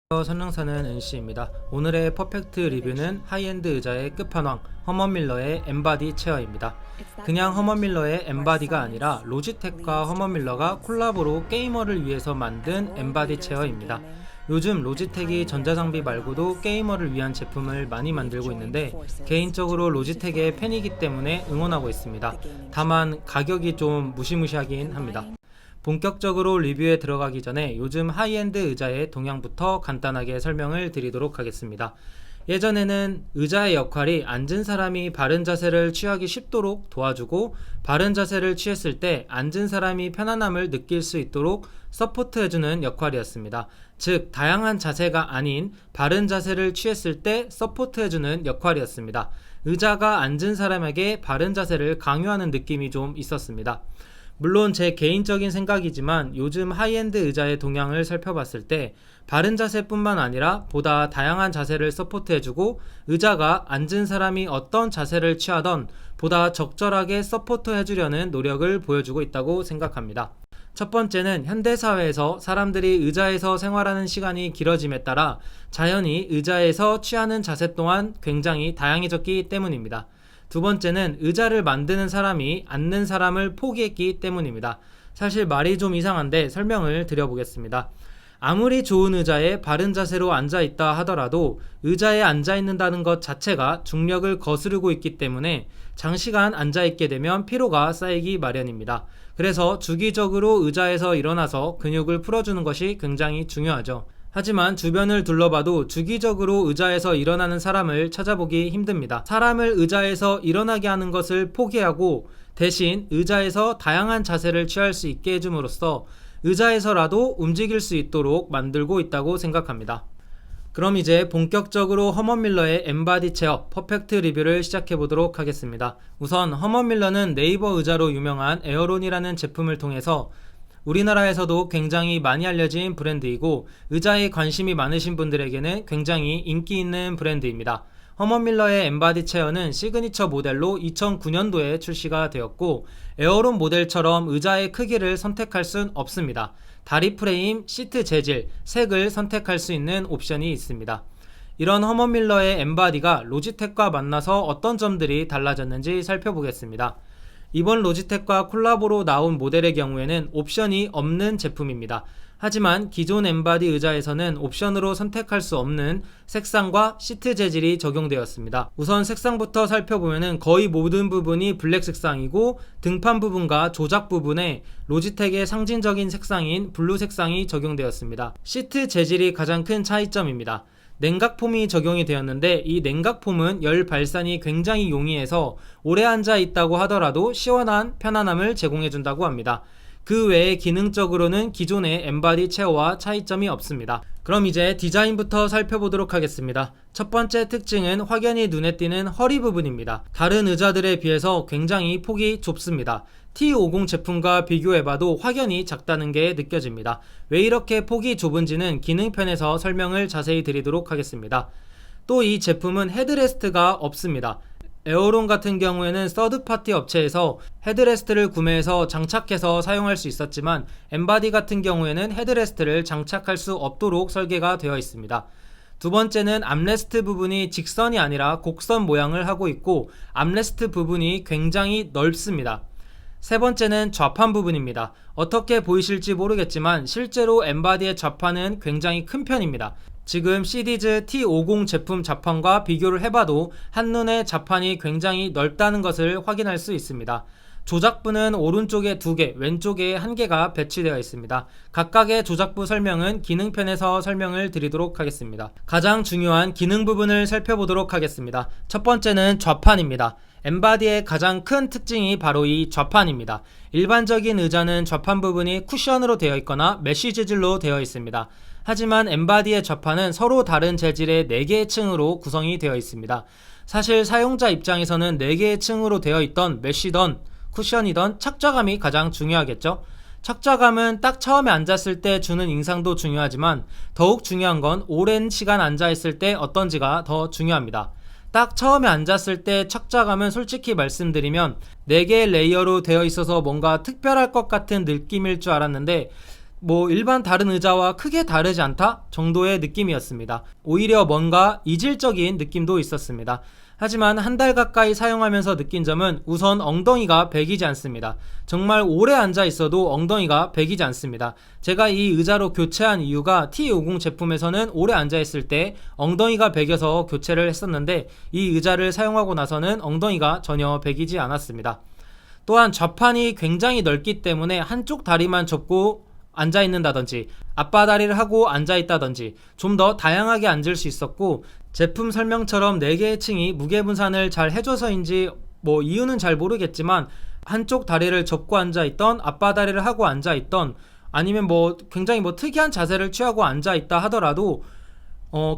선릉사는 은씨입니다. 오늘의 퍼펙트 리뷰는 하이엔드 의자의 끝판왕 허먼밀러의 엠바디 체어입니다. 그냥 허먼밀러의 엠바디가 아니라 로지텍과 허먼밀러가 콜라보로 게이머를 위해서 만든 엠바디 체어입니다. 요즘 로지텍이 전자장비 말고도 게이머를 위한 제품을 많이 만들고 있는데 개인적으로 로지텍의 팬이기 때문에 응원하고 있습니다. 다만 가격이 좀 무시무시하긴 합니다. 본격적으로 리뷰에 들어가기 전에 요즘 하이엔드 의자의 동향부터 간단하게 설명을 드리도록 하겠습니다. 예전에는 의자의 역할이 앉은 사람이 바른 자세를 취하기 쉽도록 도와주고 바른 자세를 취했을 때 앉은 사람이 편안함을 느낄 수 있도록 서포트해주는 역할이었습니다. 즉 다양한 자세가 아닌 바른 자세를 취했을 때 서포트해주는 역할이었습니다. 의자가 앉은 사람에게 바른 자세를 강요하는 느낌이 좀 있었습니다. 물론 제 개인적인 생각이지만 요즘 하이엔드 의자의 동향을 살펴봤을 때 바른 자세뿐만 아니라 보다 다양한 자세를 서포트해주고 의자가 앉은 사람이 어떤 자세를 취하던 보다 적절하게 서포트해주려는 노력을 보여주고 있다고 생각합니다. 첫 번째는 현대사회에서 사람들이 의자에서 생활하는 시간이 길어짐에 따라 자연히 의자에서 취하는 자세 또한 굉장히 다양해졌기 때문입니다. 두 번째는 의자를 만드는 사람이 앉는 사람을 포기했기 때문입니다. 사실 말이 좀 이상한데 설명을 드려보겠습니다. 아무리 좋은 의자에 바른 자세로 앉아있다 하더라도 의자에 앉아있는다는 것 자체가 중력을 거스르고 있기 때문에 장시간 앉아있게 되면 피로가 쌓이기 마련입니다. 그래서 주기적으로 의자에서 일어나서 근육을 풀어주는 것이 굉장히 중요하죠. 하지만 주변을 둘러봐도 주기적으로 의자에서 일어나는 사람을 찾아보기 힘듭니다. 사람을 의자에서 일어나게 하는 것을 포기하고 대신 의자에서 다양한 자세를 취할 수 있게 해줌으로써 의자에서라도 움직일 수 있도록 만들고 있다고 생각합니다. 그럼 이제 본격적으로 허먼밀러의 엠바디 체어 퍼펙트 리뷰를 시작해 보도록 하겠습니다. 우선 허먼밀러는 네이버 의자로 유명한 에어론이라는 제품을 통해서 우리나라에서도 굉장히 많이 알려진 브랜드이고 의자에 관심이 많으신 분들에게는 굉장히 인기 있는 브랜드입니다. 허먼밀러의 엠바디 체어는 시그니처 모델로 2009년도에 출시가 되었고 에어론 모델처럼 의자의 크기를 선택할 순 없습니다. 다리 프레임, 시트 재질, 색을 선택할 수 있는 옵션이 있습니다. 이런 허먼밀러의 엠바디가 로지텍과 만나서 어떤 점들이 달라졌는지 살펴보겠습니다. 이번 로지텍과 콜라보로 나온 모델의 경우에는 옵션이 없는 제품입니다. 하지만 기존 엠바디 의자에서는 옵션으로 선택할 수 없는 색상과 시트 재질이 적용되었습니다. 우선 색상부터 살펴보면 거의 모든 부분이 블랙 색상이고 등판 부분과 조작 부분에 로지텍의 상징적인 색상인 블루 색상이 적용되었습니다. 시트 재질이 가장 큰 차이점입니다. 냉각폼이 적용이 되었는데 이 냉각폼은 열 발산이 굉장히 용이해서 오래 앉아 있다고 하더라도 시원한 편안함을 제공해준다고 합니다. 그 외에 기능적으로는 기존의 엠바디 체어와 차이점이 없습니다. 그럼 이제 디자인부터 살펴보도록 하겠습니다. 첫 번째 특징은 확연히 눈에 띄는 허리 부분입니다. 다른 의자들에 비해서 굉장히 폭이 좁습니다. T50 제품과 비교해봐도 확연히 작다는 게 느껴집니다. 왜 이렇게 폭이 좁은지는 기능편에서 설명을 자세히 드리도록 하겠습니다. 또 이 제품은 헤드레스트가 없습니다. 에어론 같은 경우에는 서드파티 업체에서 헤드레스트를 구매해서 장착해서 사용할 수 있었지만 엠바디 같은 경우에는 헤드레스트를 장착할 수 없도록 설계가 되어 있습니다. 두 번째는 암레스트 부분이 직선이 아니라 곡선 모양을 하고 있고 암레스트 부분이 굉장히 넓습니다. 세 번째는 좌판 부분입니다. 어떻게 보이실지 모르겠지만 실제로 엠바디의 좌판은 굉장히 큰 편입니다. 지금 시디즈 T50 제품 좌판과 비교를 해봐도 한눈에 좌판이 굉장히 넓다는 것을 확인할 수 있습니다. 조작부는 오른쪽에 2개, 왼쪽에 1개가 배치되어 있습니다. 각각의 조작부 설명은 기능편에서 설명을 드리도록 하겠습니다. 가장 중요한 기능 부분을 살펴보도록 하겠습니다. 첫 번째는 좌판입니다. 엠바디의 가장 큰 특징이 바로 이 좌판입니다. 일반적인 의자는 좌판 부분이 쿠션으로 되어 있거나 메쉬 재질로 되어 있습니다. 하지만 엠바디의 좌판은 서로 다른 재질의 4개의 층으로 구성이 되어 있습니다. 사실 사용자 입장에서는 4개의 층으로 되어 있던 메쉬던 쿠션이던 착좌감이 가장 중요하겠죠. 착좌감은 딱 처음에 앉았을 때 주는 인상도 중요하지만 더욱 중요한 건 오랜 시간 앉아있을 때 어떤지가 더 중요합니다. 딱 처음에 앉았을 때 착좌감은 솔직히 말씀드리면 4개의 레이어로 되어 있어서 뭔가 특별할 것 같은 느낌일 줄 알았는데 뭐 일반 다른 의자와 크게 다르지 않다 정도의 느낌이었습니다. 오히려 뭔가 이질적인 느낌도 있었습니다. 하지만 한 달 가까이 사용하면서 느낀 점은 우선 엉덩이가 베기지 않습니다. 정말 오래 앉아 있어도 엉덩이가 베기지 않습니다. 제가 이 의자로 교체한 이유가 T50 제품에서는 오래 앉아 있을 때 엉덩이가 베겨서 교체를 했었는데 이 의자를 사용하고 나서는 엉덩이가 전혀 베기지 않았습니다. 또한 좌판이 굉장히 넓기 때문에 한쪽 다리만 접고 앉아 있는다든지 앞바다리를 하고 앉아 있다든지 좀 더 다양하게 앉을 수 있었고, 제품 설명처럼 4개의 층이 무게 분산을 잘 해줘서인지 뭐 이유는 잘 모르겠지만 한쪽 다리를 접고 앉아 있던 앞바다리를 하고 앉아 있던 아니면 뭐 굉장히 뭐 특이한 자세를 취하고 앉아 있다 하더라도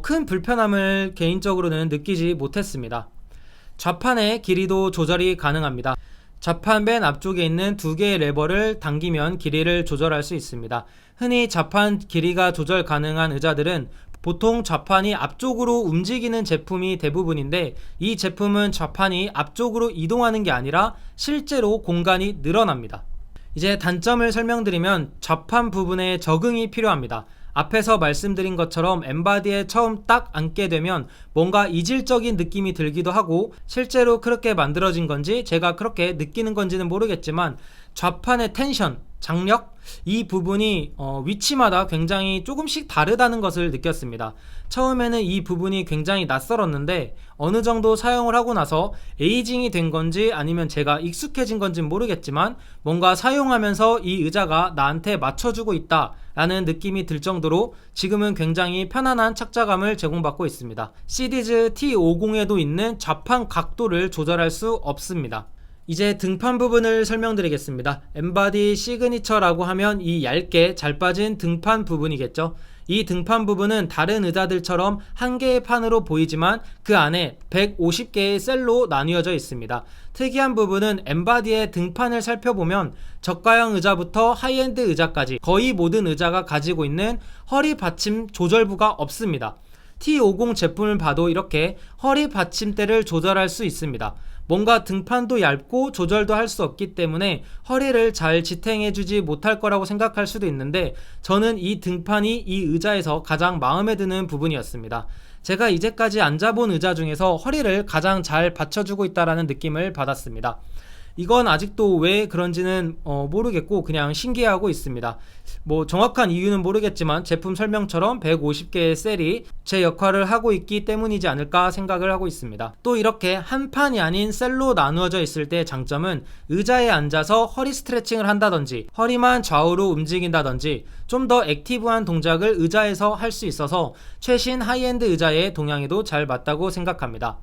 큰 불편함을 개인적으로는 느끼지 못했습니다. 좌판의 길이도 조절이 가능합니다. 좌판 맨 앞쪽에 있는 2개의 레버를 당기면 길이를 조절할 수 있습니다. 흔히 좌판 길이가 조절 가능한 의자들은 보통 좌판이 앞쪽으로 움직이는 제품이 대부분인데, 이 제품은 좌판이 앞쪽으로 이동하는 게 아니라 실제로 공간이 늘어납니다. 이제 단점을 설명드리면 좌판 부분에 적응이 필요합니다. 앞에서 말씀드린 것처럼 엠바디에 처음 딱 앉게 되면 뭔가 이질적인 느낌이 들기도 하고, 실제로 그렇게 만들어진 건지 제가 그렇게 느끼는 건지는 모르겠지만 좌판의 텐션, 장력, 이 부분이 위치마다 굉장히 조금씩 다르다는 것을 느꼈습니다. 처음에는 이 부분이 굉장히 낯설었는데 어느 정도 사용을 하고 나서 에이징이 된 건지 아니면 제가 익숙해진 건지는 모르겠지만 뭔가 사용하면서 이 의자가 나한테 맞춰주고 있다 라는 느낌이 들 정도로 지금은 굉장히 편안한 착자감을 제공받고 있습니다. 시디즈 T50에도 있는 좌판 각도를 조절할 수 없습니다. 이제 등판 부분을 설명드리겠습니다. 엠바디 시그니처라고 하면 이 얇게 잘 빠진 등판 부분이겠죠. 이 등판 부분은 다른 의자들처럼 한 개의 판으로 보이지만 그 안에 150개의 셀로 나뉘어져 있습니다. 특이한 부분은 엠바디의 등판을 살펴보면 저가형 의자부터 하이엔드 의자까지 거의 모든 의자가 가지고 있는 허리 받침 조절부가 없습니다. T50 제품을 봐도 이렇게 허리 받침대를 조절할 수 있습니다. 뭔가 등판도 얇고 조절도 할 수 없기 때문에 허리를 잘 지탱해주지 못할 거라고 생각할 수도 있는데, 저는 이 등판이 이 의자에서 가장 마음에 드는 부분이었습니다. 제가 이제까지 앉아본 의자 중에서 허리를 가장 잘 받쳐주고 있다는 느낌을 받았습니다. 이건 아직도 왜 그런지는 모르겠고 그냥 신기해하고 있습니다. 뭐 정확한 이유는 모르겠지만 제품 설명처럼 150개의 셀이 제 역할을 하고 있기 때문이지 않을까 생각을 하고 있습니다. 또 이렇게 한 판이 아닌 셀로 나누어져 있을 때 장점은 의자에 앉아서 허리 스트레칭을 한다든지 허리만 좌우로 움직인다든지 좀 더 액티브한 동작을 의자에서 할 수 있어서 최신 하이엔드 의자의 동향에도 잘 맞다고 생각합니다.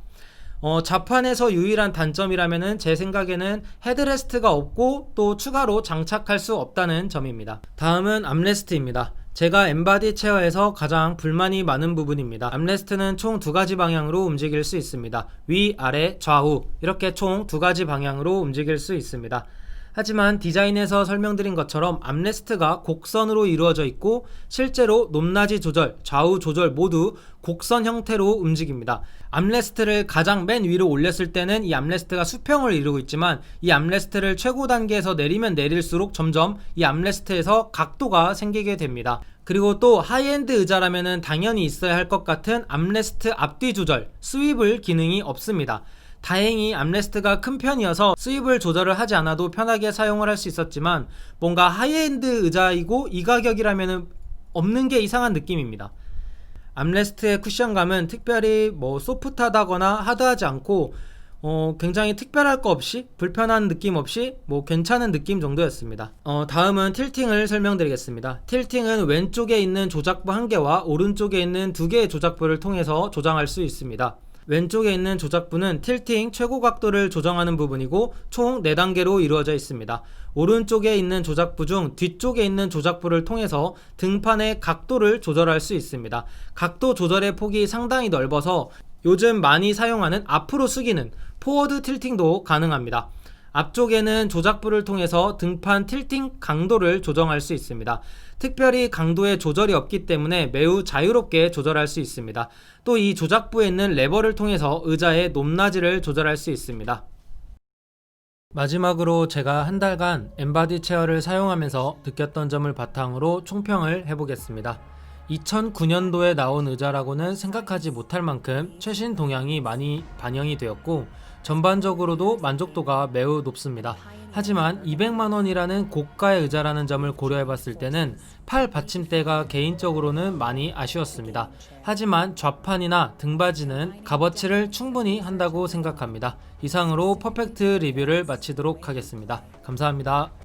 좌판에서 유일한 단점이라면은 제 생각에는 헤드레스트가 없고 또 추가로 장착할 수 없다는 점입니다. 다음은 암레스트입니다. 제가 엠바디 체어에서 가장 불만이 많은 부분입니다. 암레스트는 총 2가지 방향으로 움직일 수 있습니다. 위, 아래, 좌우 이렇게 총 2가지 방향으로 움직일 수 있습니다. 하지만 디자인에서 설명드린 것처럼 암레스트가 곡선으로 이루어져 있고 실제로 높낮이 조절, 좌우 조절 모두 곡선 형태로 움직입니다. 암레스트를 가장 맨 위로 올렸을 때는 이 암레스트가 수평을 이루고 있지만 이 암레스트를 최고 단계에서 내리면 내릴수록 점점 이 암레스트에서 각도가 생기게 됩니다. 그리고 또 하이엔드 의자라면 당연히 있어야 할 것 같은 암레스트 앞뒤 조절, 스위블 기능이 없습니다. 다행히 암레스트가 큰 편이어서 스윕을 조절을 하지 않아도 편하게 사용을 할 수 있었지만 뭔가 하이엔드 의자이고 이 가격이라면 없는 게 이상한 느낌입니다. 암레스트의 쿠션감은 특별히 뭐 소프트하다거나 하드하지 않고 굉장히 특별할 거 없이 불편한 느낌 없이 뭐 괜찮은 느낌 정도였습니다. 다음은 틸팅을 설명드리겠습니다. 틸팅은 왼쪽에 있는 조작부 1개와 오른쪽에 있는 2개의 조작부를 통해서 조정할 수 있습니다. 왼쪽에 있는 조작부는 틸팅 최고 각도를 조정하는 부분이고 총 4단계로 이루어져 있습니다. 오른쪽에 있는 조작부 중 뒤쪽에 있는 조작부를 통해서 등판의 각도를 조절할 수 있습니다. 각도 조절의 폭이 상당히 넓어서 요즘 많이 사용하는 앞으로 숙이는 포워드 틸팅도 가능합니다. 앞쪽에는 조작부를 통해서 등판 틸팅 강도를 조정할 수 있습니다. 특별히 강도의 조절이 없기 때문에 매우 자유롭게 조절할 수 있습니다. 또 이 조작부에 있는 레버를 통해서 의자의 높낮이를 조절할 수 있습니다. 마지막으로 제가 한 달간 엠바디 체어를 사용하면서 느꼈던 점을 바탕으로 총평을 해보겠습니다. 2009년도에 나온 의자라고는 생각하지 못할 만큼 최신 동향이 많이 반영이 되었고 전반적으로도 만족도가 매우 높습니다. 하지만 200만원이라는 고가의 의자라는 점을 고려해봤을 때는 팔 받침대가 개인적으로는 많이 아쉬웠습니다. 하지만 좌판이나 등받이는 값어치를 충분히 한다고 생각합니다. 이상으로 퍼펙트 리뷰를 마치도록 하겠습니다. 감사합니다.